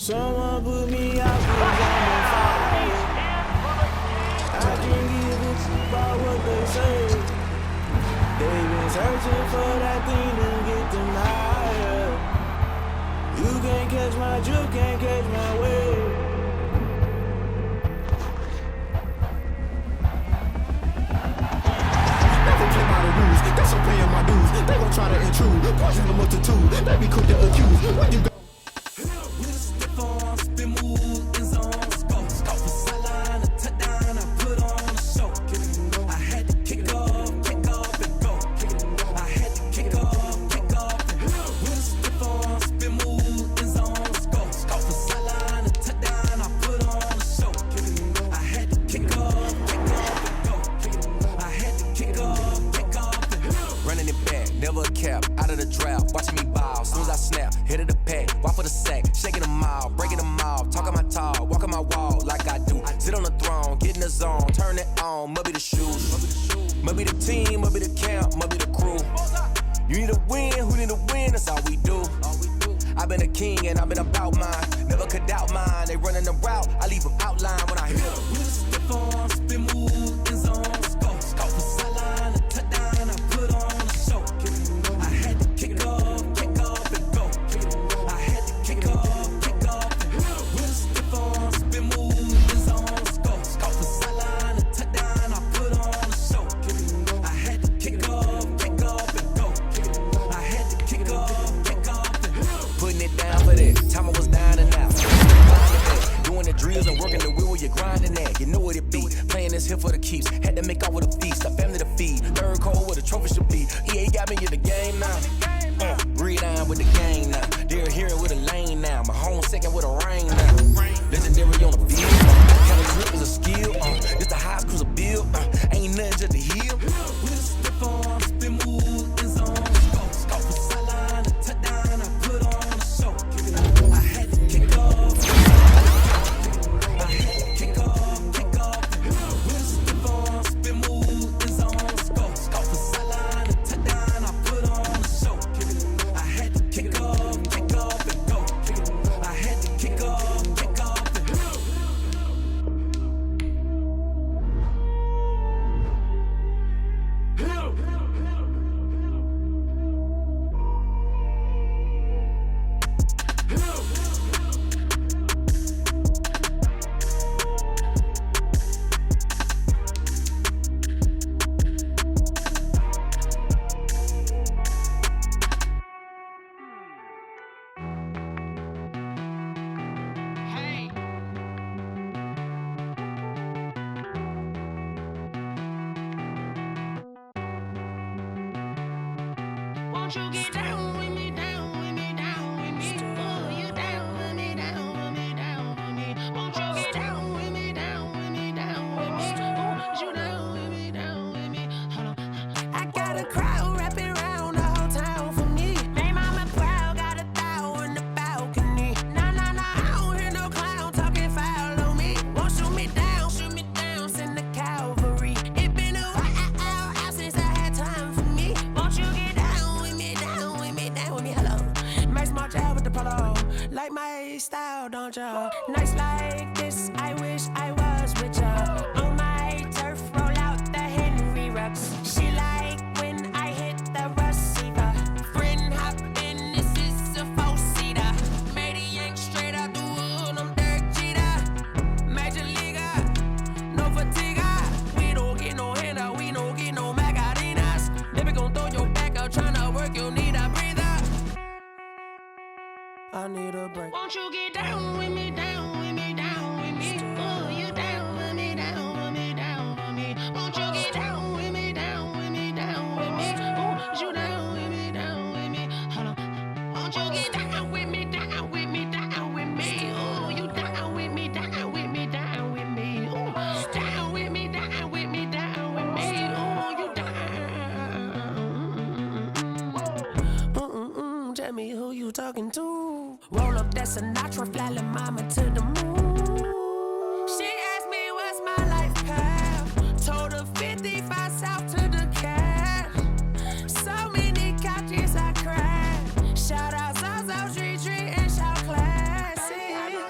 Someone put me out, 'cause I'm on fire. I can't give a shit about what they say. They've been searching for that thing to get them higher. You can't catch my drift, can't catch my wave. Never play by the rules, that's I'm paying my dues. They gon' try to intrude, poison the multitude. They be quick to accuse. When you go never a cap, out of the drought, watching me ball. Soon as I snap, hit of the pack, walk for the sack, shaking them all, breaking them off, talking my talk, walking my wall like I do. Sit on the throne, get in the zone, turn it on, must be the shoes, must be the team, must be the camp, must be the crew. You need a win, who need a win, that's all we do. I've been a king and I've been about mine, never could doubt mine. They running the route, I leave them outline when I hit them. We stiff on, spin move, in zone, scope for sideline, a touchdown, I put on a show. I had to kick off and go. I had to kick off and go. We stiff on, spin move, in zone, scope for sideline, a touchdown, I put on a show. I had to kick off and go. I had to kick off and go. Putting it down for that, time I was down and out. Doing the drills and working the wheel where you're grinding at. You know what it be, playing this here for the keeps. Had to make out with a feast, a family to feed. Third cold where the trophy should be. EA got me in the game now. Breathe on with the game now. They're here with a lane now. My home second with a rain now. Legendary on the field. Kind of grip is a skill. It's the highest cruiser bill. Ain't nothing just to heal. We just slip on, spin move, in zone. Scope for sideline, a touchdown, I put on a show. I had to kick off. I had to kick off. We just slip on, spin move, in zone. Scope for sideline, a touchdown, I put on a show. I had to kick off and go. I had to kick off and go. Won't you get down with me, down with me, down with me? Oh, you down with me, down with me, down with me. Won't you get down with me, down with me, down with me? Oh, you down with me, down with me? Hold on. I got a crowd wrapping around the whole town for me. Made mama proud, got a thou in the balcony. Nah, I don't hear no clown talking foul on me. Won't shoot me down, send the cavalry. It been a while since I had time for me. Won't you get down with me, down with me, down with me? Hello. Max March out with the polo. Like my style, don't ya? Nights like this, I wish I was with ya. On my turf, roll out the Henry Rux. She like when I hit the receiver. Friend hop in, this is a four-seater. Made a yank straight out the wood, I'm Derek Jeter. Major leaguer, no fatigue. We don't get no handout, we don't get no Macarinas. Never gon' throw your back out, tryna work, you need a breather. I need a break. Won't you get down with me, down with me, down with me? Oh, you down with me, down with me, down with me? Won't you get down with me, down with me, down with me? Oh, you down with me, down with me? Hold on. Won't you get down with me, down with me, down with me? Oh, you down with me, down with me, down with me? Oh, down with me, down with me, down with me? Oh, you down. Tell me who you talking to. Roll up that Sinatra, fly la mama to the moon. She asked me what's my life path. Told her 55 south to the cat. So many couches I cried. Shout out South Street and shout classy.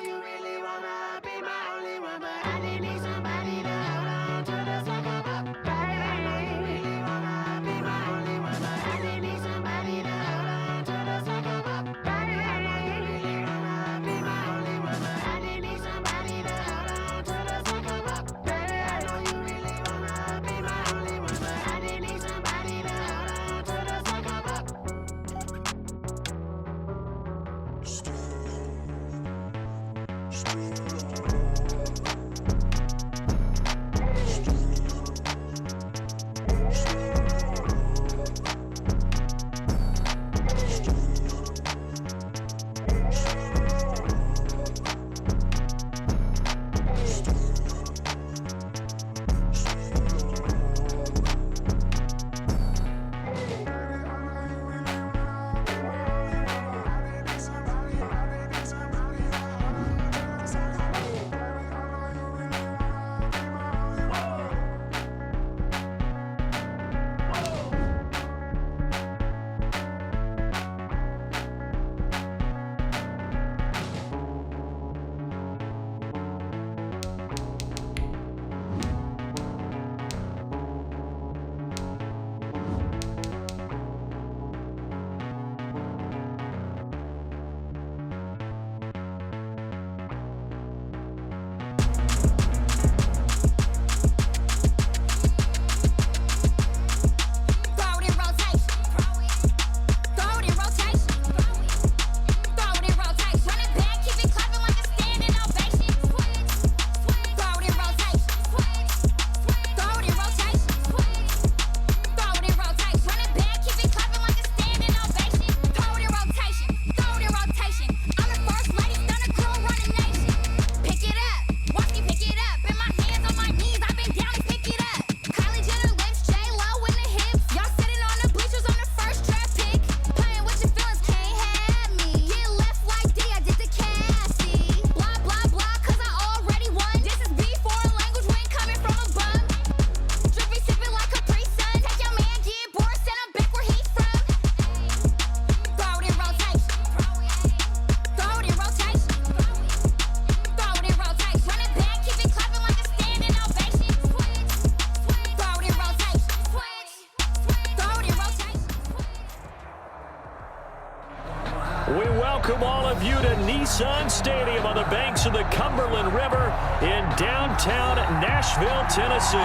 welcome all of you to Nissan Stadium on the banks of the Cumberland River in downtown Nashville, Tennessee.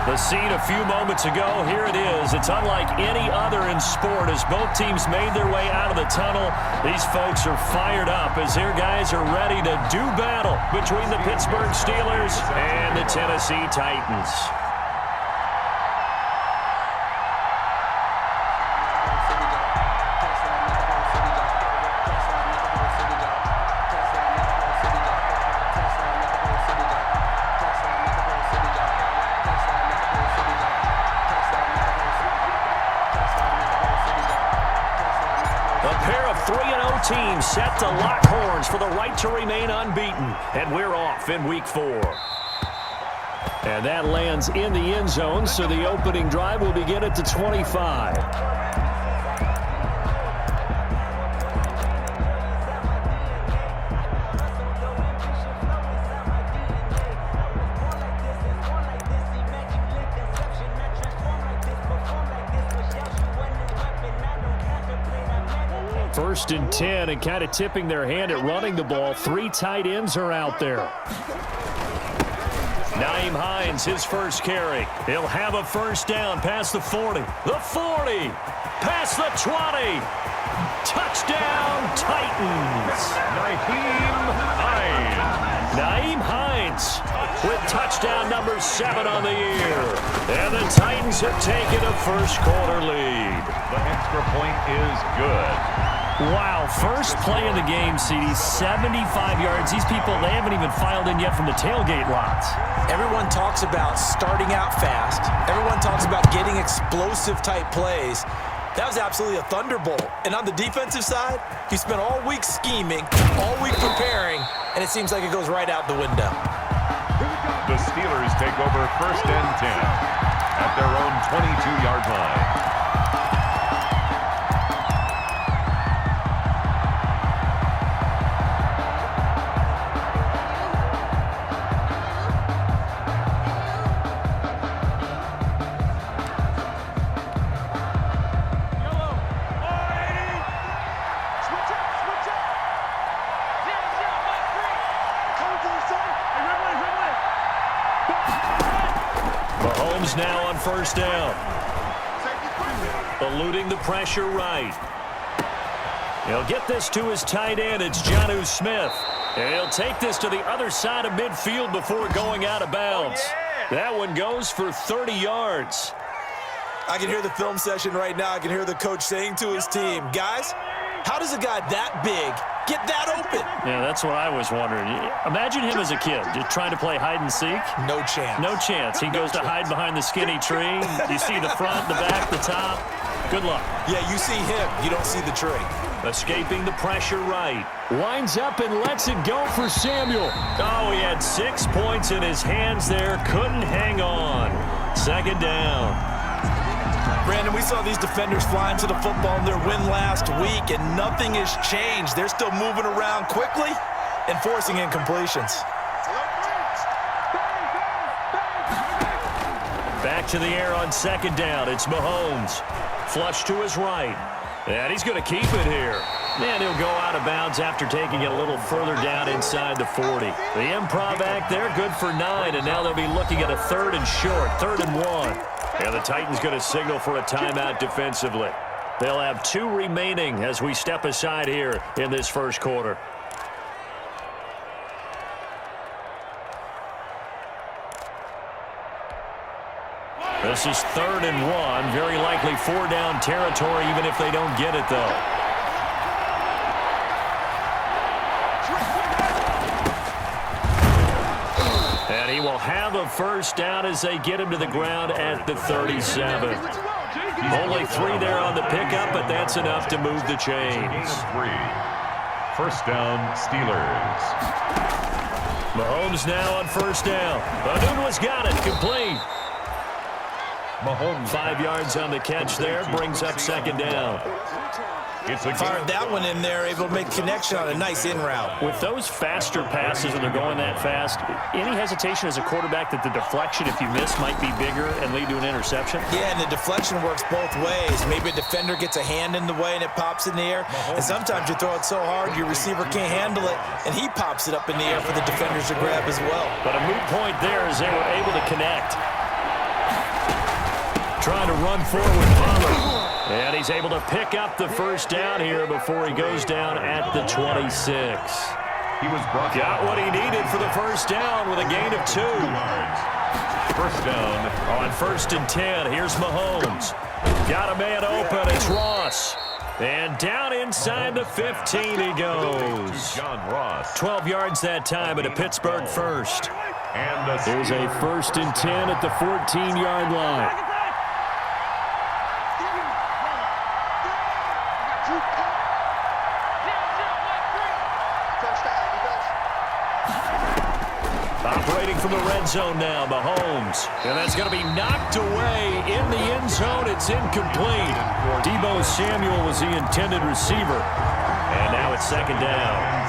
The scene a few moments ago, here it is. It's unlike any other in sport as both teams made their way out of the tunnel. These folks are fired up as their guys are ready to do battle between the Pittsburgh Steelers and the Tennessee Titans. Teams set to lock horns for the right to remain unbeaten. And we're off in week 4. And that lands in the end zone, so the opening drive will begin at the 25. First and 10, and kind of tipping their hand at running the ball. 3 tight ends are out there. Nyheim Hines, his first carry. He'll have a first down past the 40. The 40. Past the 20. Touchdown, Titans. Nyheim Hines with touchdown number 7 on the year. And the Titans have taken a first quarter lead. The extra point is good. Wow, first play of the game, CD, 75 yards. These people, they haven't even filed in yet from the tailgate lots. Everyone talks about starting out fast. Everyone talks about getting explosive-type plays. That was absolutely a thunderbolt. And on the defensive side, you spent all week scheming, all week preparing, and it seems like it goes right out the window. The Steelers take over first and 10 at their own 22-yard line. Now on first down. Eluding the pressure right. He'll get this to his tight end. It's Jonnu Smith. And he'll take this to the other side of midfield before going out of bounds. That one goes for 30 yards. I can hear the film session right now. I can hear the coach saying to his team, guys, how does a guy that big get that open? Yeah, that's what I was wondering. Imagine him as a kid, just trying to play hide and seek. No chance. No chance. He goes to hide behind the skinny tree. You see the front, the back, the top. Good luck. Yeah, you see him. You don't see the tree. Escaping the pressure right. Winds up and lets it go for Samuel. Oh, he had 6 points in his hands there. Couldn't hang on. Second down. Brandon, we saw these defenders flying to the football in their win last week, and nothing has changed. They're still moving around quickly and forcing incompletions. Back to the air on second down. It's Mahomes. Flush to his right. And he's going to keep it here. And he'll go out of bounds after taking it a little further down inside the 40. The improv act there, good for 9, and now they'll be looking at a 3rd and short, 3rd and 1. And the Titans going to signal for a timeout defensively. They'll have 2 remaining as we step aside here in this first quarter. This is 3rd and 1. Very likely 4-down territory, even if they don't get it, though. And he will have a first down as they get him to the ground at the 37. Only 3 there on the pickup, but that's enough to move the chains. 3. First down, Steelers. Mahomes now on first down. Anunua's got it. Complete. Mahomes. 5 yards on the catch there. Brings up second down. It's a Fired that one in there, able to make connection on a nice in route. With those faster passes, and they're going that fast, any hesitation as a quarterback that the deflection, if you miss, might be bigger and lead to an interception? Yeah, and the deflection works both ways. Maybe a defender gets a hand in the way and it pops in the air. And sometimes you throw it so hard your receiver can't handle it, and he pops it up in the air for the defenders to grab as well. But a moot point there as they were able to connect. Trying to run forward, Palmer. And he's able to pick up the first down here before he goes down at the 26. He was brought Got what he needed for the first down with a gain of 2. First down. On 1st and 10, here's Mahomes. Got a man open, it's Ross. And down inside the 15 he goes. John Ross. 12 yards that time at a Pittsburgh first. And the There's a 1st and 10 at the 14-yard line. Operating from the red zone now, Mahomes. And that's going to be knocked away in the end zone. It's incomplete. Deebo Samuel was the intended receiver. And now it's 2nd down.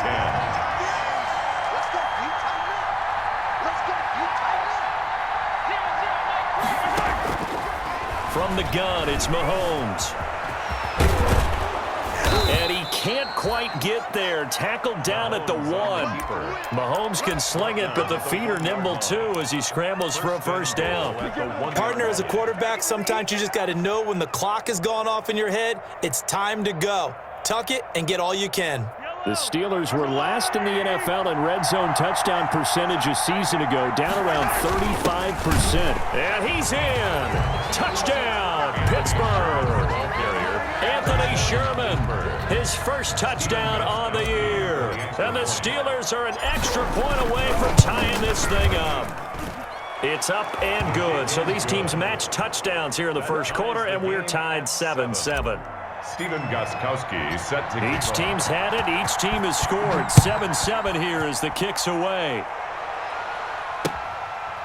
From the gun, it's Mahomes. And he can't quite get there. Tackled down at the 1. Mahomes can sling it, but the feet are nimble too as he scrambles for a first down. Partner, as a quarterback, sometimes you just got to know when the clock has gone off in your head, it's time to go. Tuck it and get all you can. The Steelers were last in the NFL in red zone touchdown percentage a season ago, down around 35%. And he's in. Touchdown, Pittsburgh. Anthony Sherman, his first touchdown on the year. And the Steelers are an extra point away from tying this thing up. It's up and good. So these teams match touchdowns here in the first quarter, and we're tied 7-7. Steven Gostkowski set to Each team's had it. Each team has scored. 7-7 here as the kick's away.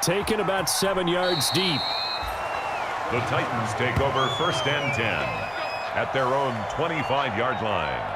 Taken about 7 yards deep. The Titans take over 1st and 10 at their own 25-yard line.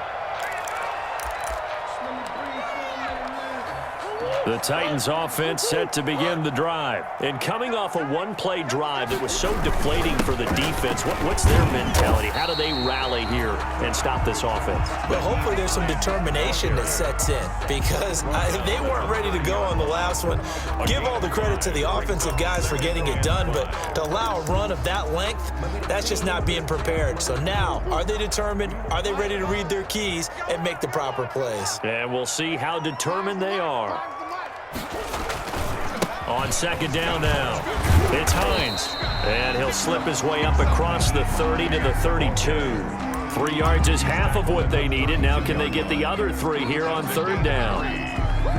The Titans offense set to begin the drive. And coming off a one-play drive that was so deflating for the defense, what's their mentality? How do they rally here and stop this offense? Well, hopefully there's some determination that sets in because they weren't ready to go on the last one. Give all the credit to the offensive guys for getting it done, but to allow a run of that length, that's just not being prepared. So now, are they determined? Are they ready to read their keys and make the proper plays? And we'll see how determined they are. On 2nd down now, it's Hines. And he'll slip his way up across the 30 to the 32. 3 yards is half of what they needed. Now can they get the other 3 here on 3rd down?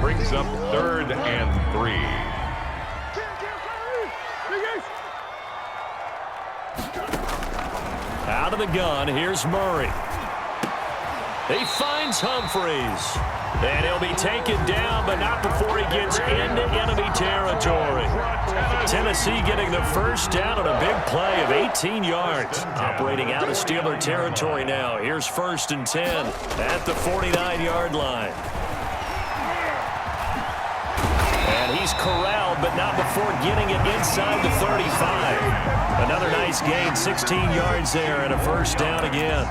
Brings up 3rd and 3. Out of the gun, here's Murray. He finds Humphreys. And he'll be taken down, but not before he gets into enemy territory. Tennessee getting the first down on a big play of 18 yards. Operating out of Steeler territory now. Here's 1st and 10 at the 49-yard line. And he's corralled, but not before getting it inside the 35. Another nice gain, 16 yards there, and a first down again.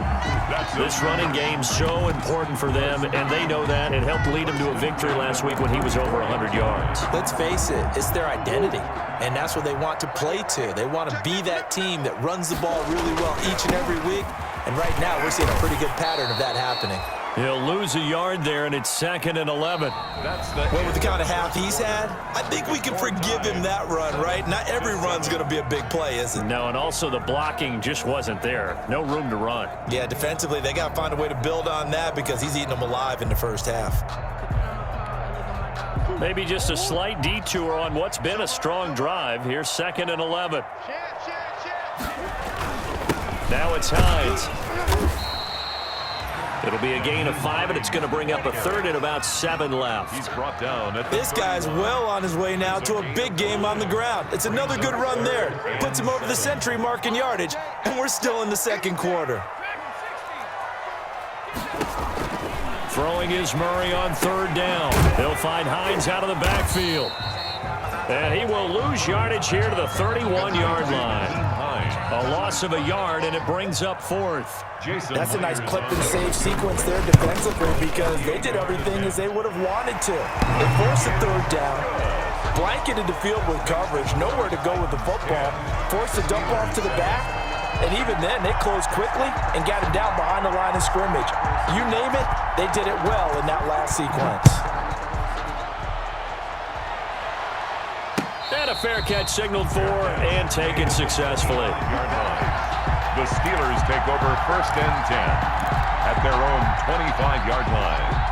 This running game's so important for them, and they know that. It helped lead them to a victory last week when he was over 100 yards. Let's face it, it's their identity, and that's what they want to play to. They want to be that team that runs the ball really well each and every week, and right now we're seeing a pretty good pattern of that happening. He'll lose a yard there, and it's 2nd and 11. Well, with the kind of half he's had, I think we can forgive him that run, right? Not every run's going to be a big play, is it? No, and also the blocking just wasn't there. No room to run. Yeah, defensively, they got to find a way to build on that because he's eating them alive in the first half. Maybe just a slight detour on what's been a strong drive. Here's 2nd and 11. Now it's Hines. It'll be a gain of 5, and it's going to bring up a 3rd and about 7 left. He's brought down. This guy's well on his way now to a big game on the ground. It's another good run there. Puts him over the century mark in yardage, and we're still in the 2nd quarter. Throwing is Murray on third down. He'll find Hines out of the backfield. And he will lose yardage here to the 31-yard line. A loss of a yard, and it brings up fourth. That's a nice clip and save sequence there defensively because they did everything as they would have wanted to. They forced a third down, blanketed the field with coverage, nowhere to go with the football, forced a dump off to the back, and even then they closed quickly and got him down behind the line of scrimmage. You name it, they did it well in that last sequence. And a fair catch signaled for and taken successfully. The Steelers take over 1st and 10 at their own 25-yard line.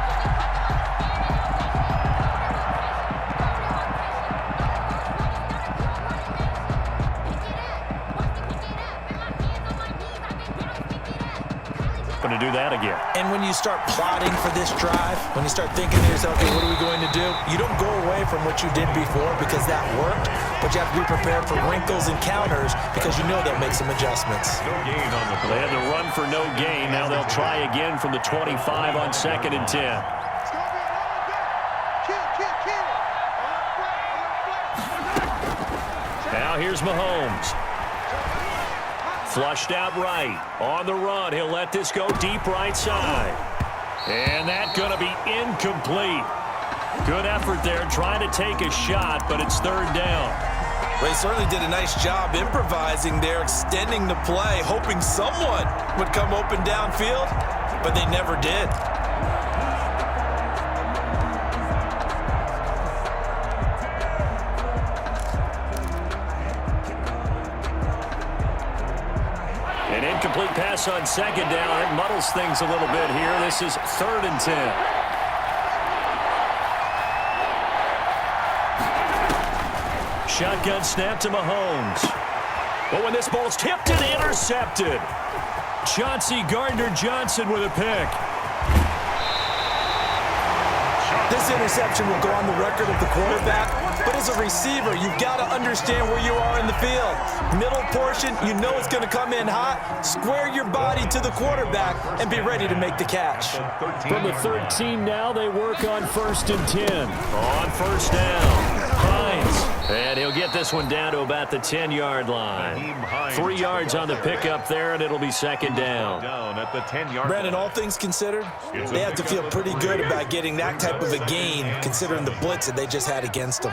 Going to do that again. And when you start plotting for this drive, when you start thinking to yourself, okay, what are we going to do? You don't go away from what you did before because that worked, but you have to be prepared for wrinkles and counters because you know they'll make some adjustments. No gain on the play. They had to run for no gain. Now they'll try again from the 25 on 2nd and 10. Now here's Mahomes. Flushed out right. On the run, he'll let this go deep right side. And that's going to be incomplete. Good effort there, trying to take a shot, but it's third down. They certainly did a nice job improvising there, extending the play, hoping someone would come open downfield, but they never did. An incomplete pass on 2nd down. It muddles things a little bit here. This is 3rd and 10. Shotgun snap to Mahomes. But when this ball's tipped and intercepted. Chauncey Gardner-Johnson with a pick. This interception will go on the record of the quarterback, but as a receiver, you've got to understand where you are in the field. Middle portion, you know it's going to come in hot. Square your body to the quarterback and be ready to make the catch. From the 13 now, they work on 1st and 10. On 1st down, Hines. And he'll get this one down to about the 10-yard line. 3 yards on the pickup there, and it'll be 2nd down. Down at the 10-yard Brandon, line. all things considered, they have to feel pretty good about getting that type of a gain, considering the blitz that they just had against them.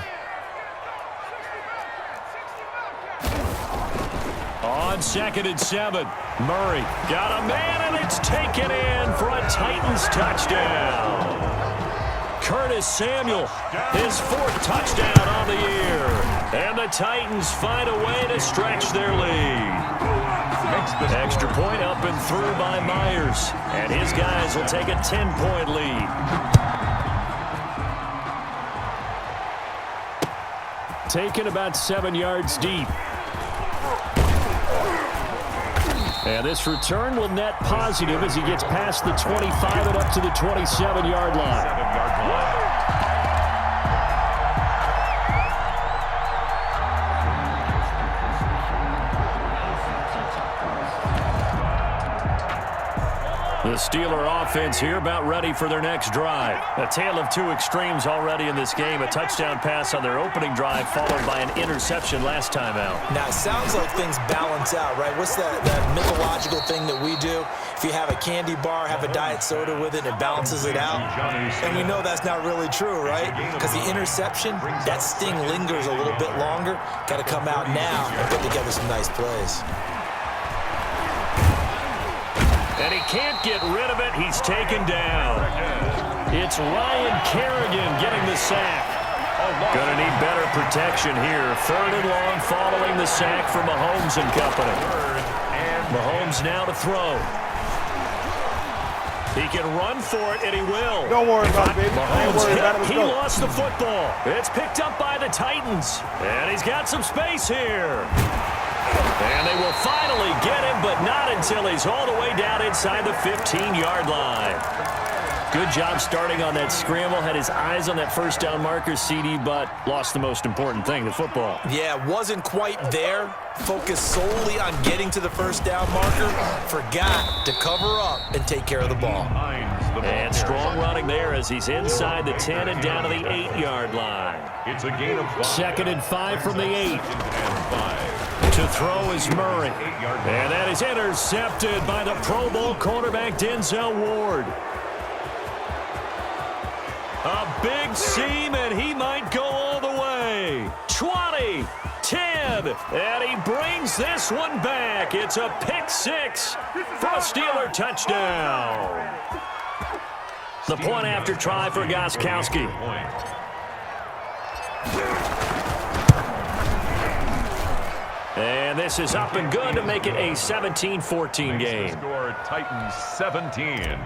On 2nd and 7, Murray got a man, and it's taken in for a Titans touchdown. Curtis Samuel, his 4th touchdown on the year. And the Titans find a way to stretch their lead. Extra point up and through by Myers. And his guys will take a 10-point lead. Taken about 7 yards deep. And this return will net positive as he gets past the 25 and up to the 27-yard line. 7-yard line. The Steeler offense here about ready for their next drive. A tale of two extremes already in this game. A touchdown pass on their opening drive followed by an interception last time out. Now, it sounds like things balance out, right? What's that mythological thing that we do? If you have a candy bar, have a diet soda with it, it balances it out. And we know that's not really true, right? Because the interception, that sting lingers a little bit longer. Got to come out now and put together some nice plays. And he can't get rid of it. He's taken down. It's Ryan Kerrigan getting the sack. Gonna need better protection here. 3rd and long following the sack from Mahomes and company. Mahomes now to throw. He can run for it, and he will. Don't worry about it, baby. Mahomes Don't worry about it. hit. Let's He go. lost the football. It's picked up by the Titans. And he's got some space here. And they will finally get him, but not until he's all the way down inside the 15-yard line. Good job starting on that scramble. Had his eyes on that first down marker, CD, but lost the most important thing, the football. Yeah, wasn't quite there. Focused solely on getting to the first down marker. Forgot to cover up and take care of the ball. And strong running there as he's inside the 10 and down to the 8-yard line. It's a gain of 5. 2nd and 5 from the 8. To throw is Murray. And that is intercepted by the Pro Bowl cornerback Denzel Ward. A big seam, and he might go all the way. 20, 10, and he brings this one back. It's a pick 6 for a Steeler touchdown. The point after try for Gostkowski. And this is up and good to make it a 17-14 game. Score Titans 17.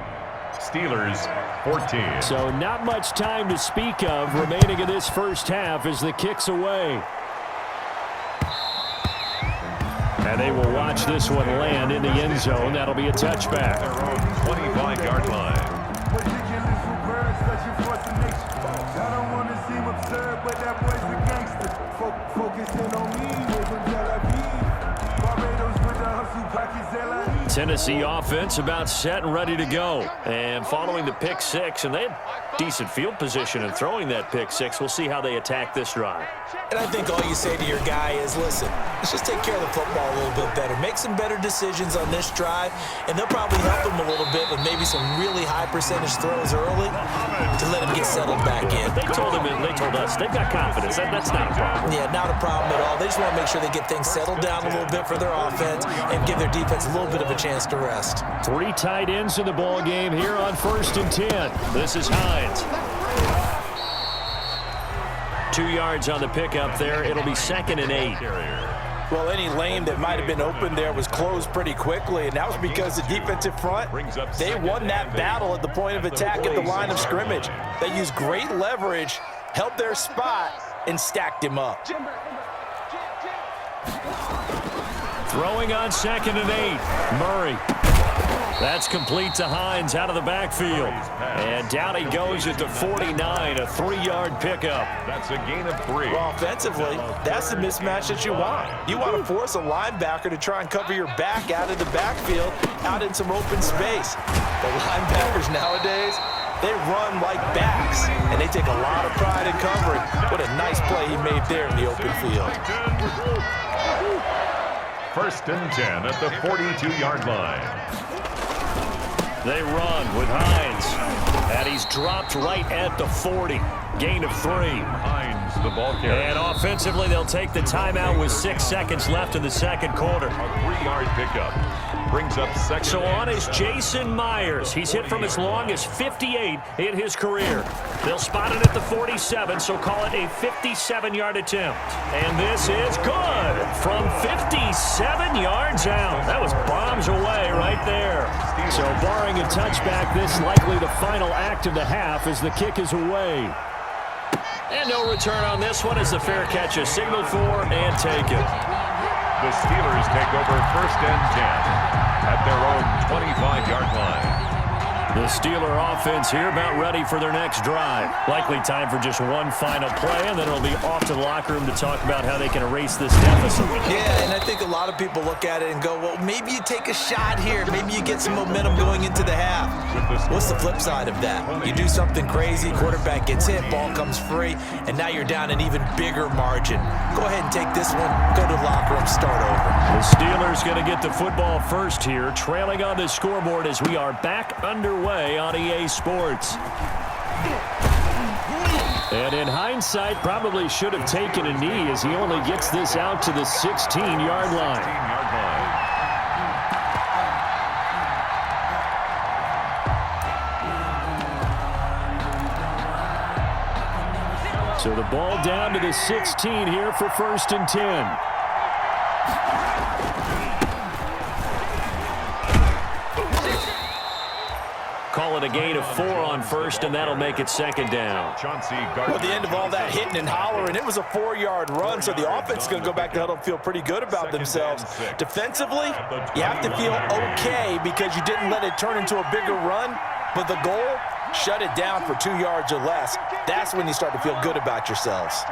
Steelers 14. So not much time to speak of remaining in this first half as the kick's away. And they will watch this one land in the end zone. That'll be a touchback. Their own 25-yard line. Tennessee offense about set and ready to go. And following the pick 6, and they had decent field position in throwing that pick 6. We'll see how they attack this drive. And I think all you say to your guy is, listen, let's just take care of the football a little bit better. Make some better decisions on this drive, and they'll probably help him a little bit with maybe some really high percentage throws early to let him get settled back in. They told us they've got confidence. That's not a problem. Yeah, not a problem at all. They just want to make sure they get things settled down a little bit for their offense and give their defense a little bit of a chance to rest. 3 tight ends in the ball game here on 1st and 10. This is Hines. 2 yards on the pickup there. It'll be 2nd and 8. Well, any lane that might have been open there was closed pretty quickly, and that was because the defensive front, they won that battle at the point of attack at the line of scrimmage. They used great leverage, held their spot, and stacked him up. Throwing on 2nd and 8. Murray. That's complete to Hines out of the backfield. And down he goes at the 49, a 3-yard pickup. That's a gain of 3. Well, offensively, that's the mismatch that you want. You want to force a linebacker to try and cover your back out of the backfield, out in some open space. The linebackers nowadays, they run like backs, and they take a lot of pride in covering. What a nice play he made there in the open field. 1st and 10 at the 42-yard line. They run with Hines. And he's dropped right at the 40. Gain of 3. Hines, the ball carrier. And offensively, they'll take the timeout with 6 seconds left in the second quarter. A 3-yard pickup. Brings up 2nd. So on is Jason Myers. He's hit from as long as 58 in his career. They'll spot it at the 47, so call it a 57-yard attempt. And this is good from 57 yards out. That was bombs away right there. So barring a touchback, this likely the final act of the half as the kick is away. And no return on this one as the fair catch is signaled for and taken. The Steelers take over 1st and 10 at their own 25-yard line. The Steeler offense here about ready for their next drive. Likely time for just one final play, and then it'll be off to the locker room to talk about how they can erase this deficit. Yeah, and I think a lot of people look at it and go, well, maybe you take a shot here. Maybe you get some momentum going into the half. What's the flip side of that? You do something crazy, quarterback gets hit, ball comes free, and now you're down an even bigger margin. Go ahead and take this one, go to the locker room, start over. The Steelers going to get the football first here, trailing on the scoreboard as we are back underway on EA Sports. And in hindsight, probably should have taken a knee as he only gets this out to the 16-yard line. So the ball down to the 16 here for 1st and 10. Call it a gain of 4 on 1st, and that'll make it 2nd down. Well, at the end of all that hitting and hollering, it was a 4-yard run, so the offense is going to go back to huddle and feel pretty good about themselves. Defensively, you have to feel okay because you didn't let it turn into a bigger run, but the goal, shut it down for 2 yards or less. That's when you start to feel good about yourselves.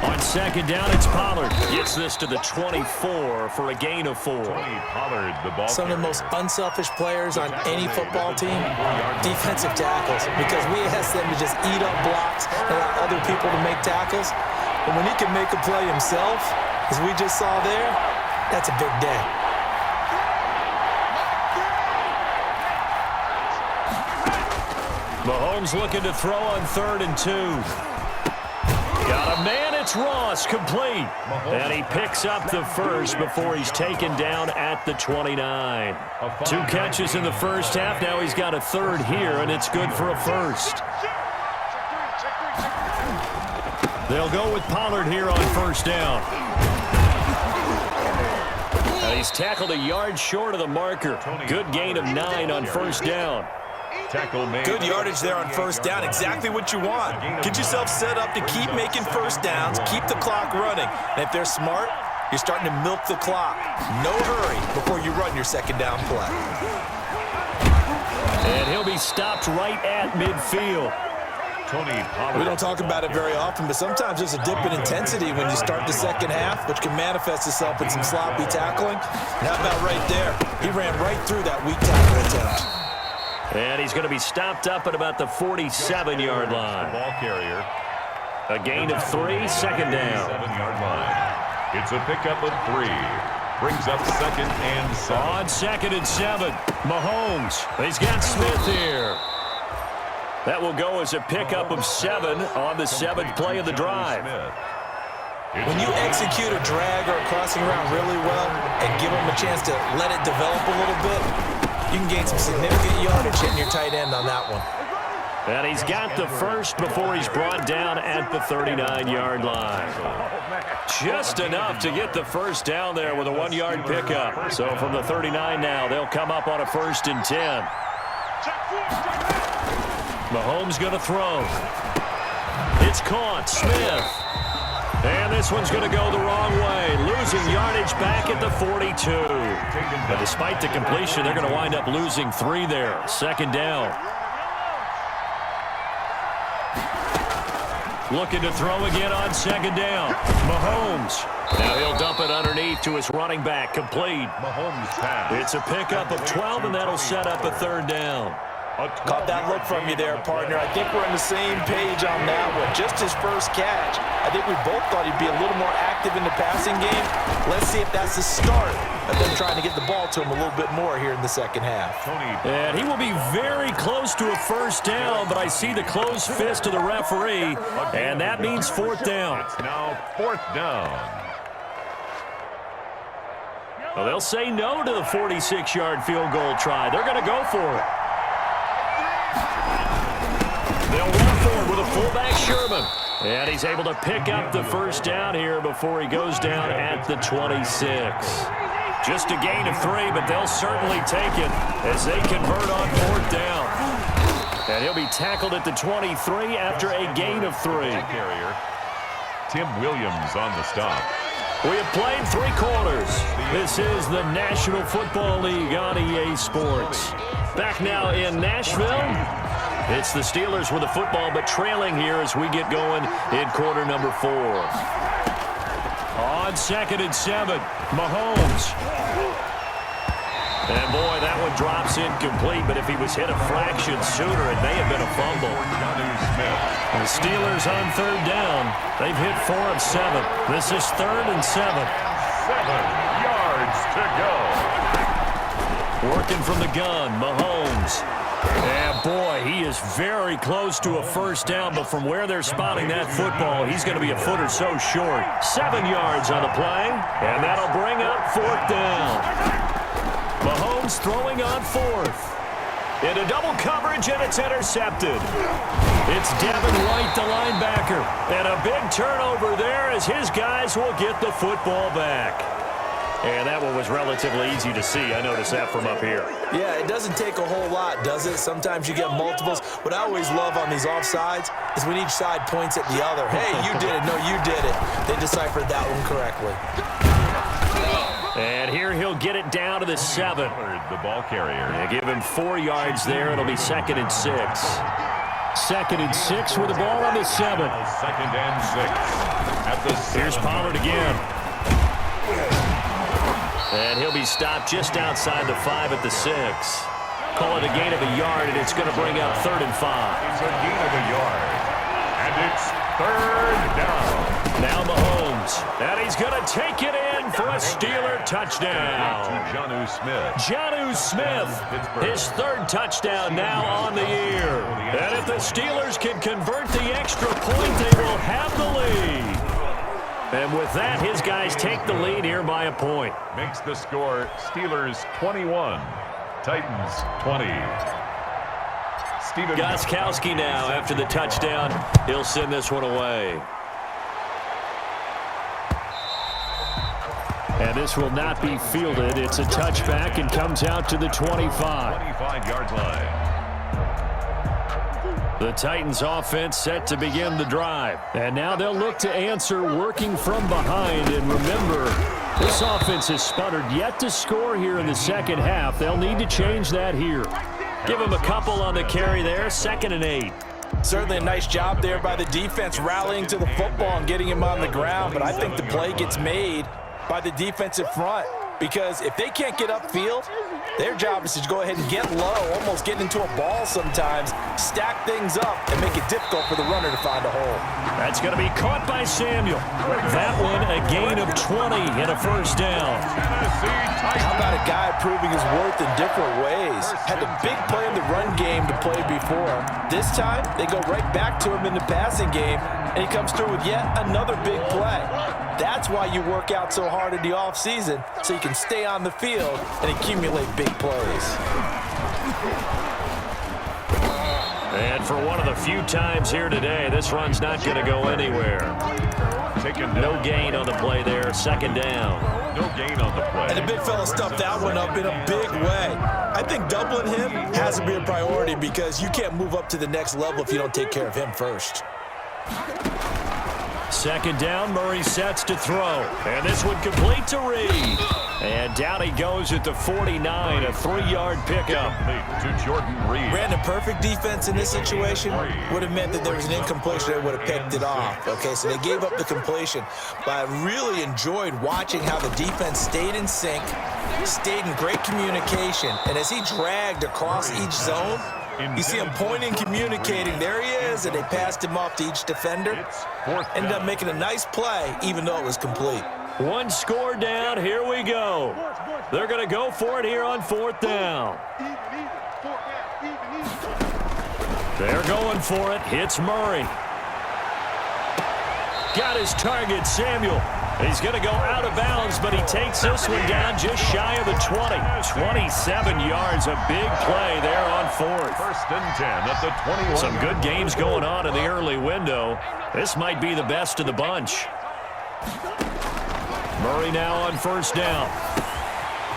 On second down, it's Pollard. Gets this to the 24 for a gain of 4. Pollard, the ball Some of the most unselfish players on any football team, defensive tackles, because we ask them to just eat up blocks and allow other people to make tackles. But when he can make a play himself, as we just saw there, that's a big day. Mahomes looking to throw on 3rd and 2. Got a man, it's Ross, complete. And he picks up the first before he's taken down at the 29. 2 catches in the first half. Now he's got a 3rd here, and it's good for a first. They'll go with Pollard here on 1st down. And he's tackled a yard short of the marker. Good gain of 9 on 1st down. Good yardage there on 1st down. Exactly what you want. Get yourself set up to keep making 1st downs, keep the clock running. And if they're smart, you're starting to milk the clock. No hurry before you run your 2nd down play. And he'll be stopped right at midfield. We don't talk about it very often, but sometimes there's a dip in intensity when you start the 2nd half, which can manifest itself in some sloppy tackling. And how about right there? He ran right through that weak tackle attempt. And he's going to be stopped up at about the 47-yard line. Ball carrier. A gain of 3, 2nd down. 7-yard line. It's a pickup of 3. Brings up 2nd and 7. On 2nd and 7, Mahomes. He's got Smith here. That will go as a pickup of 7 on the 7th play of the drive. When you execute a drag or a crossing route really well and give them a chance to let it develop a little bit, you can gain some significant yardage hitting your tight end on that one. And he's got the first before he's brought down at the 39-yard line. Just enough to get the first down there with a 1-yard pickup. So from the 39 now, they'll come up on a 1st and 10. Mahomes going to throw. It's caught. Smith. And this one's going to go the wrong way, losing yardage back at the 42. But despite the completion, they're going to wind up losing 3 there. 2nd down. Looking to throw again on 2nd down. Mahomes. Now he'll dump it underneath to his running back. Complete. Mahomes pass. It's a pickup of 12, and that'll set up a 3rd down. Caught that look from you there, partner. I think we're on the same page on that one. Just his first catch. I think we both thought he'd be a little more active in the passing game. Let's see if that's the start of them trying to get the ball to him a little bit more here in the 2nd half. And he will be very close to a 1st down, but I see the closed fist of the referee, and that means 4th down. It's now 4th down. Well, they'll say no to the 46-yard field goal try. They're going to go for it. They'll run forward with a fullback, Sherman. And he's able to pick up the 1st down here before he goes down at the 26. Just a gain of 3, but they'll certainly take it as they convert on 4th down. And he'll be tackled at the 23 after a gain of 3. Carrier. Tim Williams on the stop. We have played 3 quarters. This is the National Football League on EA Sports. Back now in Nashville. It's the Steelers with the football, but trailing here as we get going in quarter number 4. On 2nd and 7, Mahomes. And boy, that one drops incomplete, but if he was hit a fraction sooner, it may have been a fumble. The Steelers on 3rd down. They've hit 4 of 7. This is 3rd and 7. 7 yards to go. Working from the gun, Mahomes. And boy, he is very close to a 1st down, but from where they're spotting that football, he's going to be a foot or so short. 7 yards on the play, and that'll bring up 4th down. Mahomes throwing on 4th. Into double coverage, and it's intercepted. It's Devin White, the linebacker. And a big turnover there as his guys will get the football back. And that one was relatively easy to see. I noticed that from up here. Yeah, it doesn't take a whole lot, does it? Sometimes you get multiples. What I always love on these offsides is when each side points at the other. Hey, you did it. No, you did it. They deciphered that one correctly. And here he'll get it down to the 7. The ball carrier. They give him 4 yards there. It'll be 2nd and 6. 2nd and 6 with the ball on the 7. 2nd and 6 at the 7. Here's Pollard again. And he'll be stopped just outside the 5 at the 6. Call it a gain of a yard, and it's going to bring up 3rd and 5. It's a gain of a yard. And it's 3rd down. Now Mahomes. And he's going to take it in for a Steeler touchdown. To Jonnu Smith. Jonnu Smith, his 3rd touchdown now on the year. And if the Steelers can convert the extra point, they will have the lead. And with that, his guys take the lead here by a point. Makes the score Steelers 21, Titans 20. Steven Gostkowski now after the touchdown. He'll send this one away. And this will not be fielded. It's a touchback and comes out to the 25. 25-yard line. The Titans offense set to begin the drive. And now they'll look to answer working from behind. And remember, this offense has sputtered yet to score here in the second half. They'll need to change that here. Give him a couple on the carry there. 2nd and 8. Certainly a nice job there by the defense rallying to the football and getting him on the ground. But I think the play gets made by the defensive front, because if they can't get upfield, their job is to go ahead and get low, almost get into a ball sometimes, stack things up, and make it difficult for the runner to find a hole. That's going to be caught by Samuel. That one a gain of 20 and a 1st down. How about a guy proving his worth in different ways? Had the big play in the run game to play before. This time, they go right back to him in the passing game, and he comes through with yet another big play. That's why you work out so hard in the offseason, so you can stay on the field and accumulate big plays. And for one of the few times here today, this run's not going to go anywhere. No gain on the play there, 2nd down. No gain on the play. And the big fella stuffed that one up in a big way. I think doubling him has to be a priority, because you can't move up to the next level if you don't take care of him first. 2nd down, Murray sets to throw. And this one complete to Reed. And down he goes at the 49, a 3-yard pickup. To Jordan Reed. Ran a perfect defense in this situation. Would have meant that there was an incompletion that would have picked it off. Okay, so they gave up the completion. But I really enjoyed watching how the defense stayed in sync, stayed in great communication. And as he dragged across each zone, you see him pointing, communicating. There he is, and they passed him off to each defender. Ended up making a nice play, even though it was complete. 1 score down. Here we go. They're going to go for it here on 4th down. They're going for it. Hits Murray. Got his target, Samuel. He's going to go out of bounds, but he takes this one down just shy of the 20. 27 yards, a big play there on 4th. 1st and 10 at the 21. Some good games going on in the early window. This might be the best of the bunch. Murray now on 1st down.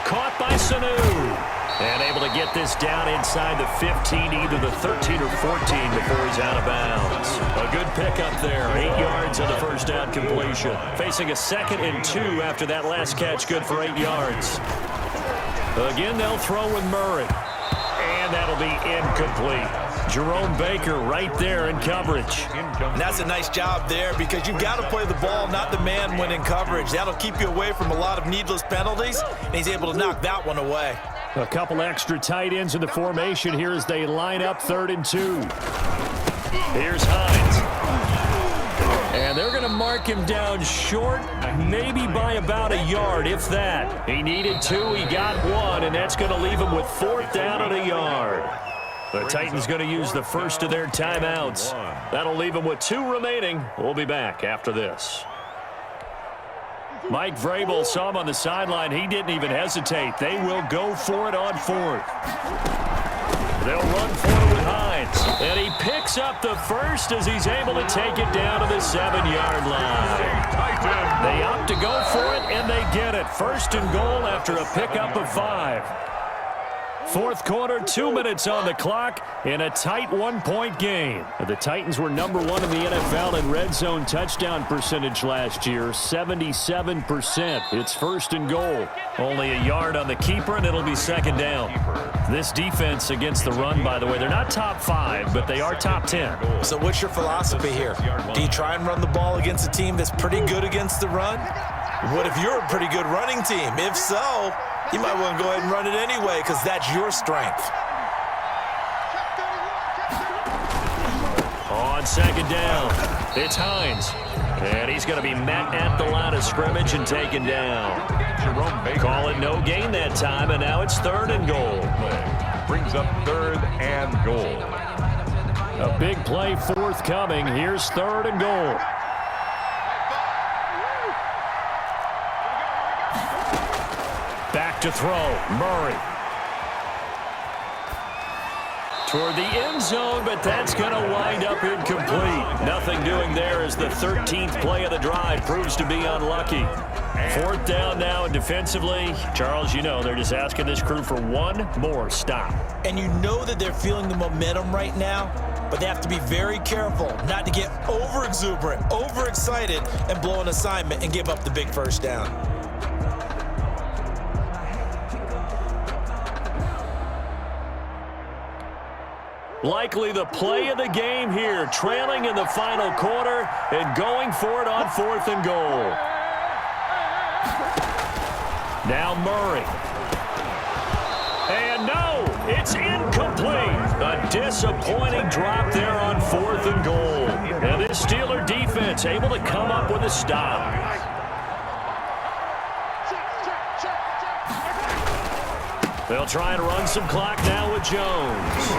Caught by Sanu. And able to get this down inside the 15, either the 13 or 14 before he's out of bounds. A good pickup there. 8 yards on the 1st down completion. Facing a 2nd and 2 after that last catch. Good for 8 yards. Again, they'll throw with Murray. And that'll be incomplete. Jerome Baker right there in coverage. And that's a nice job there, because you've got to play the ball, not the man when in coverage. That'll keep you away from a lot of needless penalties, and he's able to knock that one away. A couple extra tight ends in the formation here as they line up 3rd and 2. Here's Hines. And they're going to mark him down short, maybe by about a yard, if that. He needed 2, he got 1, and that's going to leave him with 4th down and a yard. The Titans going to use the first of their timeouts. That'll leave them with 2 remaining. We'll be back after this. Mike Vrabel saw him on the sideline. He didn't even hesitate. They will go for it on 4th. They'll run for it with Hines. And he picks up the first as he's able to take it down to the 7-yard line. They opt to go for it, and they get it. 1st and goal after a pickup of 5. Fourth quarter, 2 minutes on the clock in a tight one-point game. The Titans were number 1 in the NFL in red zone touchdown percentage last year, 77%. It's first and goal. Only a yard on the keeper, and it'll be second down. This defense against the run, by the way, they're not top 5, but they are top 10. So what's your philosophy here? Do you try and run the ball against a team that's pretty good against the run? What if you're a pretty good running team? If so, you might want to go ahead and run it anyway because that's your strength. On second down, it's Hines. And he's going to be met at the line of scrimmage and taken down. Call it no gain that time, and now it's third and goal. Brings up third and goal. A big play forthcoming. Here's third and goal. Back to throw, Murray. Toward the end zone, but that's going to wind up incomplete. Nothing doing there as the 13th play of the drive proves to be unlucky. Fourth down now, and defensively, Charles, you know, they're just asking this crew for one more stop. And you know that they're feeling the momentum right now, but they have to be very careful not to get over-exuberant, over-excited, and blow an assignment and give up the big first down. Likely the play of the game here, trailing in the final quarter and going for it on fourth and goal. Now Murray. And no, it's incomplete. A disappointing drop there on fourth and goal. And this Steeler defense able to come up with a stop. They'll try and run some clock now with Jones.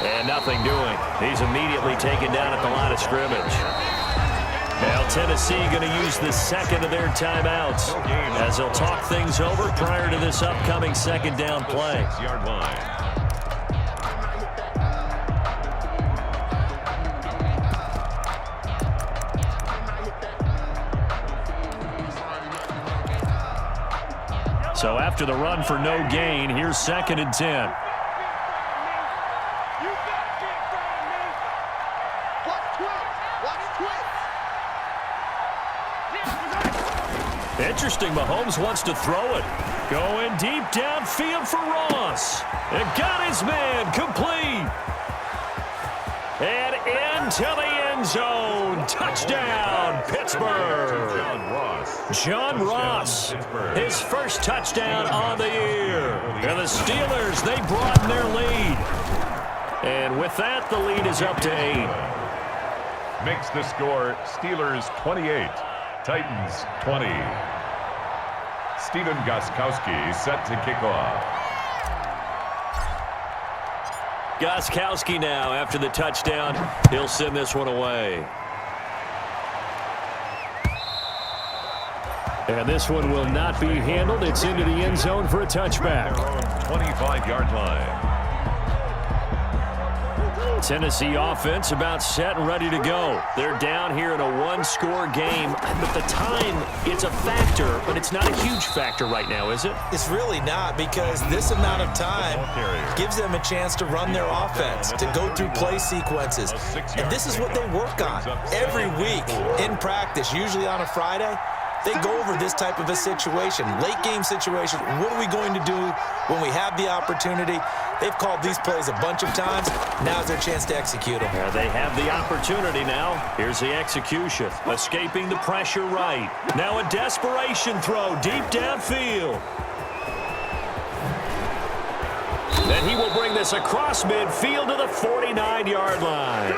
And nothing doing. He's immediately taken down at the line of scrimmage. Now Tennessee going to use the second of their timeouts as they'll talk things over prior to this upcoming second down play. 6-yard line. So after the run for no gain, here's second and 10. Interesting, Mahomes wants to throw it. Going deep downfield for Ross. And got his man complete. And into the end zone. Touchdown, Pittsburgh. John Ross, his first touchdown on the year. And the Steelers, they broaden their lead. And with that, the lead is up to 8. Makes the score Steelers 28, Titans 20. Steven Gostkowski set to kick off. Gostkowski now after the touchdown. He'll send this one away. And this one will not be handled. It's into the end zone for a touchback. Their own 25-yard line. Tennessee offense about set and ready to go. They're down here in a one-score game. But the time, it's a factor, but it's not a huge factor right now, is it? It's really not, because this amount of time gives them a chance to run their offense, to go through play sequences. And this is what they work on every week in practice, usually on a Friday. They go over this type of a situation, late game situation. What are we going to do when we have the opportunity? They've called these plays a bunch of times. Now's their chance to execute them. They have the opportunity now. Here's the execution. Escaping the pressure right. Now a desperation throw deep downfield. Then he will bring this across midfield to the 49-yard line.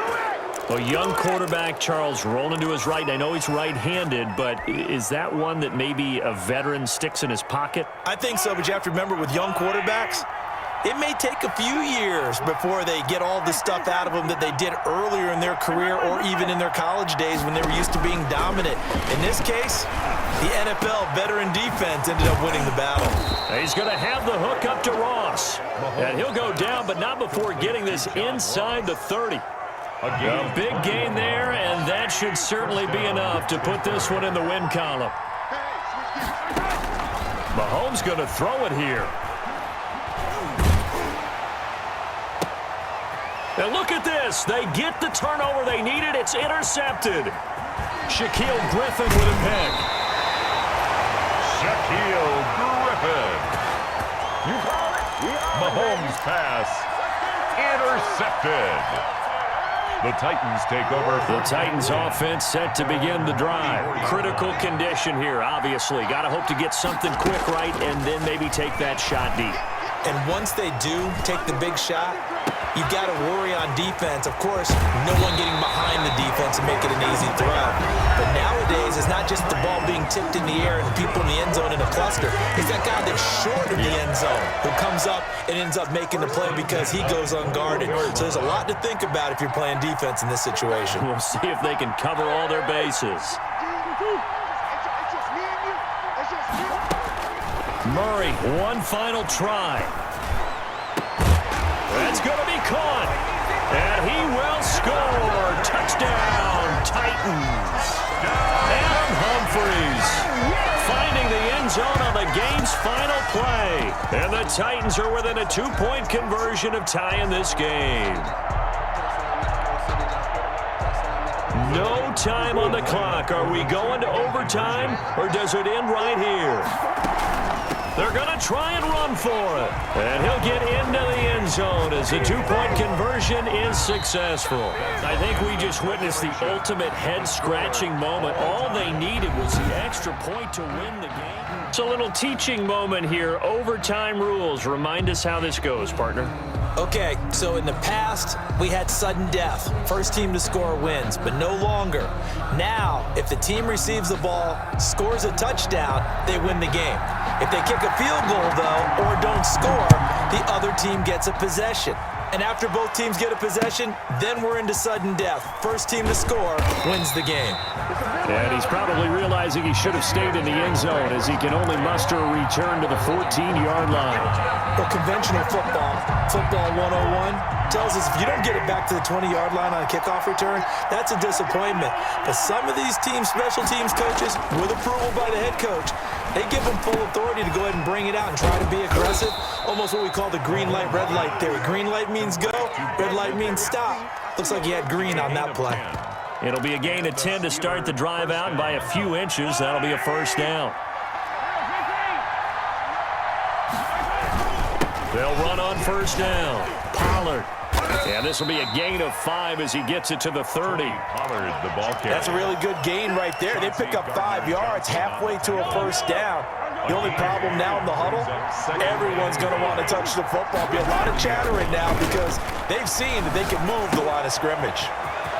A young quarterback, Charles, rolling to his right. I know he's right-handed, but is that one that maybe a veteran sticks in his pocket? I think so, but you have to remember with young quarterbacks, it may take a few years before they get all the stuff out of them that they did earlier in their career or even in their college days when they were used to being dominant. In this case, the NFL veteran defense ended up winning the battle. He's going to have the hook up to Ross. And he'll go down, but not before getting this inside the 30. A big gain there, and that should certainly be enough to put this one in the win column. Mahomes going to throw it here. And look at this. They get the turnover they needed. It's intercepted. Shaquille Griffin with a pick. Shaquille Griffin. Mahomes pass intercepted. The Titans take over. The Titans offense set to begin the drive. Critical condition here, obviously. Got to hope to get something quick right and then maybe take that shot deep. And once they do take the big shot, you've got to worry on defense. Of course, no one getting behind the defense and make it an easy throw. But nowadays, it's not just the ball being tipped in the air and people in the end zone in a cluster. It's that guy that's short of the end zone who comes up and ends up making the play because he goes unguarded. So there's a lot to think about if you're playing defense in this situation. We'll see if they can cover all their bases. Murray, one final try. That's going to be caught. And he will score. Touchdown, Titans. Adam Humphries finding the end zone on the game's final play. And the Titans are within a 2-point conversion of tying this game. No time on the clock. Are we going to overtime, or does it end right here? They're going to try and run for it. And he'll get into the end zone as the 2-point conversion is successful. I think we just witnessed the ultimate head-scratching moment. All they needed was the extra point to win the game. It's a little teaching moment here. Overtime rules. Remind us how this goes, partner. Okay, so in the past, we had sudden death. First team to score wins, but no longer. Now, if the team receives the ball, scores a touchdown, they win the game. If they kick a field goal, though, or don't score, the other team gets a possession. And after both teams get a possession, then we're into sudden death. First team to score wins the game. And he's probably realizing he should have stayed in the end zone as he can only muster a return to the 14-yard line. Well, conventional football 101, tells us if you don't get it back to the 20-yard line on a kickoff return, that's a disappointment. But some of these teams, special teams coaches, with approval by the head coach, they give them full authority to go ahead and bring it out and try to be aggressive. Almost what we call the green light, red light theory. Green light means go, red light means stop. Looks like he had green on that play. It'll be a gain of 10 to start the drive out, and by a few inches, that'll be a first down. They'll run on first down. Pollard. And this will be a gain of 5 as he gets it to the 30. Pollard, the ball carrier. That's a really good gain right there. They pick up 5 yards halfway to a first down. The only problem now in the huddle, everyone's going to want to touch the football. Be a lot of chattering now because they've seen that they can move the line of scrimmage.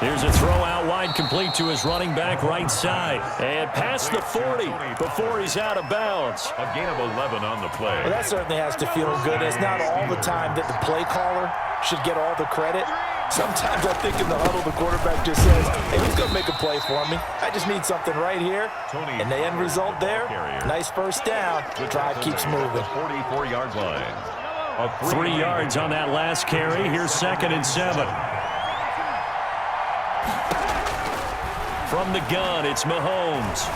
Here's a throw out wide, complete to his running back right side. And past the 40 before he's out of bounds. A gain of 11 on the play. Well, that certainly has to feel good. It's not all the time that the play caller should get all the credit. Sometimes I think in the huddle, the quarterback just says, hey, who's going to make a play for me? I just need something right here. And the end result there, nice first down. The drive keeps moving. 44-yard line. 3 yards on that last carry. Here's 2nd and 7. From the gun, it's Mahomes.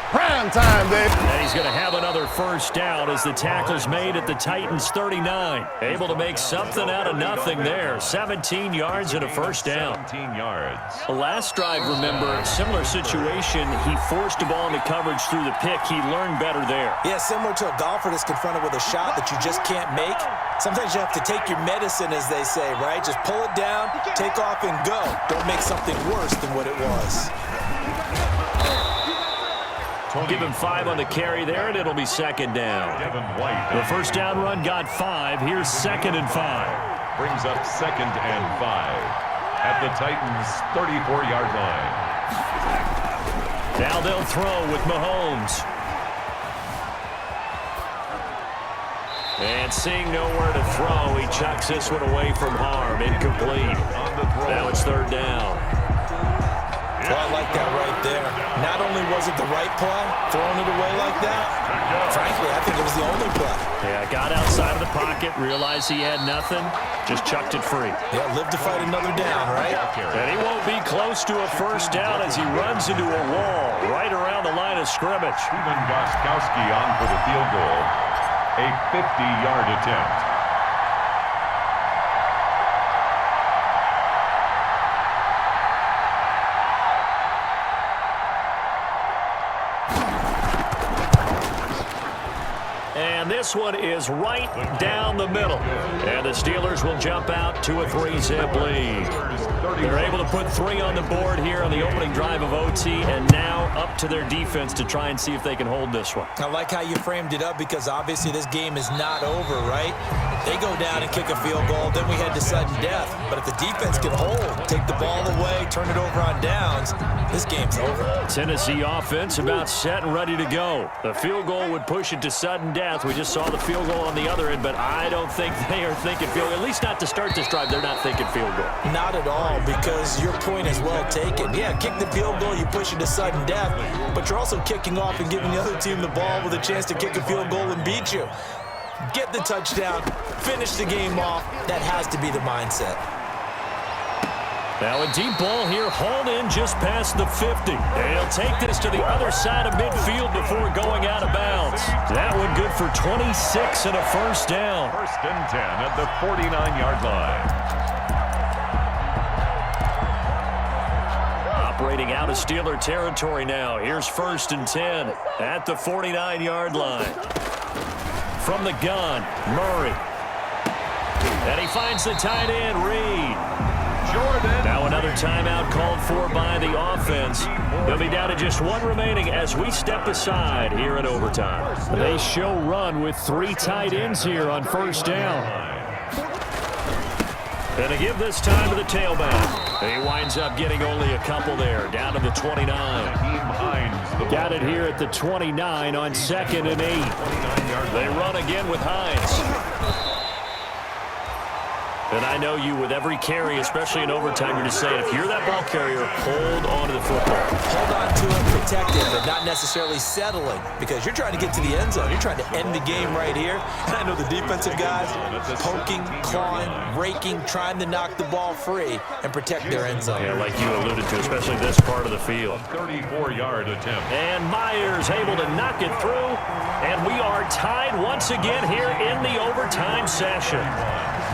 Prime time, baby. And he's going to have another first down as the tackle's made at the Titans' 39. Able to make something out of nothing there. 17 yards and a first down. 17 yards. The last drive, remember, similar situation. He forced the ball into coverage through the pick. He learned better there. Yeah, similar to a golfer that's confronted with a shot that you just can't make. Sometimes you have to take your medicine, as they say, right? Just pull it down, take off, and go. Don't make something worse than what it was. Give him 5 on the carry there, and it'll be 2nd down. The first down run got 5. Here's 2nd and 5. Brings up 2nd and 5 at the Titans' 34-yard line. Now they'll throw with Mahomes. And seeing nowhere to throw, he chucks this one away from harm. Incomplete. Now it's 3rd down. Well, I like that right there. Not only was it the right play, throwing it away like that, frankly, I think it was the only play. Yeah, got outside of the pocket, realized he had nothing, just chucked it free. Yeah, live to fight another down, right? And he won't be close to a first down as he runs into a wall right around the line of scrimmage. Stephen Gostkowski on for the field goal. A 50-yard attempt. And this one is right down the middle. And the Steelers will jump out to a 3-zip lead. They're able to put 3 on the board here on the opening drive of OT, and now up to their defense to try and see if they can hold this one. I like how you framed it up because obviously this game is not over, right? They go down and kick a field goal, then we head to sudden death. But if the defense can hold, take the ball away, turn it over on downs, this game's over. Tennessee offense about set and ready to go. The field goal would push it to sudden death. We just saw the field goal on the other end, but I don't think they are thinking field goal. At least not to start this drive. They're not thinking field goal. Not at all, because your point is well taken. Yeah, kick the field goal, you push it to sudden death, but you're also kicking off and giving the other team the ball with a chance to kick a field goal and beat you. Get the touchdown, finish the game off. That has to be the mindset. Now a deep ball here, hauled in just past the 50. And he'll take this to the other side of midfield before going out of bounds. That one good for 26 and a first down. 1st and 10 at the 49-yard line. Operating out of Steeler territory now. Here's 1st and 10 at the 49-yard line. From the gun, Murray. And he finds the tight end, Reed. Jordan. Now another timeout called for by the offense. They'll be down to just 1 remaining as we step aside here in overtime. They show run with 3 tight ends here on 1st down. And to give this time to the tailback. He winds up getting only a couple there, down to the 29. Got it here at the 29 on 2nd and 8. They run again with Hines. And I know you, with every carry, especially in overtime, you're just saying, if you're that ball carrier, hold on to the football. Hold on to it, protect it, but not necessarily settling, because you're trying to get to the end zone. You're trying to end the game right here. And I know the defensive guys poking, clawing, raking, trying to knock the ball free and protect their end zone. Yeah, like you alluded to, especially this part of the field. 34-yard attempt. And Myers able to knock it through. And we are tied once again here in the overtime session.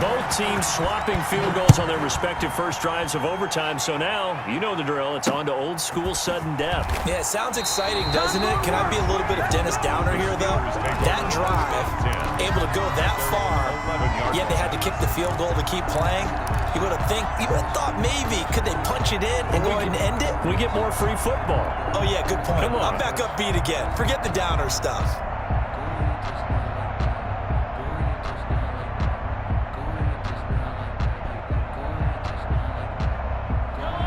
Both teams swapping field goals on their respective first drives of overtime. So now, you know the drill. It's on to old school sudden death. Yeah, it sounds exciting, doesn't it? Can I be a little bit of Dennis Downer here, though? That drive, able to go that far, yet they had to kick the field goal to keep playing. You would have thought maybe, could they punch it in and go ahead and end it? We get more free football. Oh, yeah, good point. Come on. I'm back upbeat again. Forget the Downer stuff.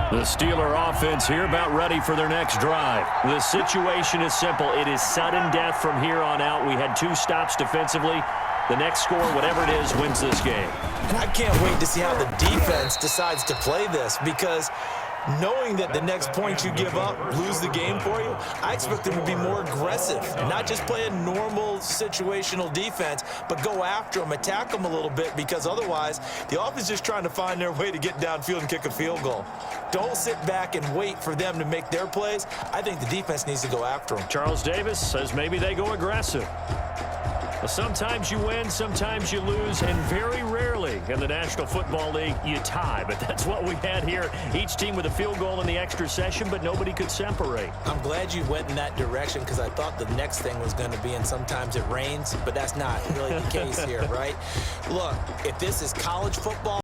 The Steeler offense here about ready for their next drive. The situation is simple. It is sudden death from here on out. We had 2 stops defensively. The next score, whatever it is, wins this game. And I can't wait to see how the defense decides to play this, because knowing that the next point you give up lose the game for you, I expect them to be more aggressive, not just play a normal situational defense, but go after them, attack them a little bit, because otherwise the offense is just trying to find their way to get downfield and kick a field goal. Don't sit back and wait for them to make their plays. I think the defense needs to go after them. Charles Davis says maybe they go aggressive. Well, sometimes you win, sometimes you lose, and very rarely in the National Football League you tie. But that's what we had here. Each team with a field goal in the extra session, but nobody could separate. I'm glad you went in that direction, because I thought the next thing was going to be, and sometimes it rains, but that's not really the case here, right? Look, if this is college football,